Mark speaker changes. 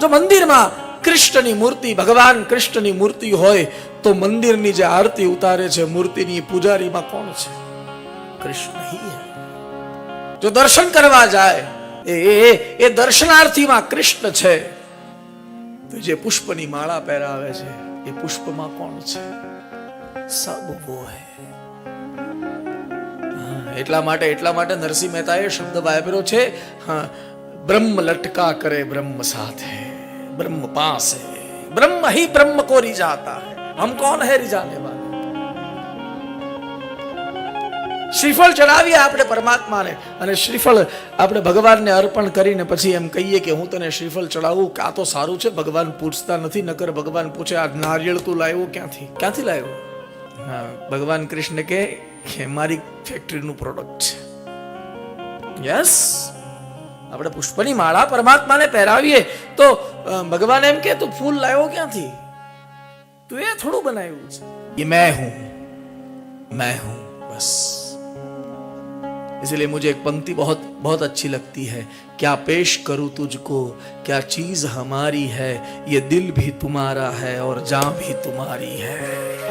Speaker 1: જો મંદિરમાં કૃષ્ણની મૂર્તિ, ભગવાન કૃષ્ણની મૂર્તિ હોય તો મંદિરની જે આરતી ઉતારે છે, મૂર્તિની પૂજારીમાં કોણ છે? કૃષ્ણ હી હૈ. જો દર્શન કરવા જાય એ દર્શનાર્થીમાં કૃષ્ણ છે. તો જે પુષ્પની માળા પહેરાવે છે એ પુષ્પમાં કોણ છે? સબ વો હૈ. એટલા માટે નરસિંહ મહેતાએ શબ્દ વાપર્યો છે, હા, બ્રહ્મ લટકા કરે બ્રહ્મ સાથે, બ્રહ્મ પાસ હૈ, બ્રહ્મ ही ब्रह्म को रिझाता है, हम कौन है रिझाने वाले. શ્રીફળ ચડાવીએ આપણે પરમાત્માને, અને શ્રીફળ આપણે ભગવાનને અર્પણ કરીને પછી એમ કહીએ કે હું તને શ્રીફળ ચડાવું, આ તો સારું છે. ભગવાન પૂછતા નથી, નકર ભગવાન પૂછે આ નારિયેળ તું લાવ્યો ક્યાંથી લાવ્યો? હા, ભગવાન કૃષ્ણ કે મારી ફેક્ટરીનું પ્રોડક્ટ છે. યસ, આપણે પુષ્પની માળા પરમાત્માને પહેરાવીએ તો ભગવાન એમ કે તું ફૂલ લાવ્યો ક્યાંથી? તું એ થોડું બનાવ્યું છે. ये मैं हूं बस. इसलिए मुझे एक पंक्ति बहुत अच्छी लगती है, क्या पेश करूं तुझको, क्या चीज हमारी है, ये दिल भी तुम्हारा है और जान भी तुम्हारी है.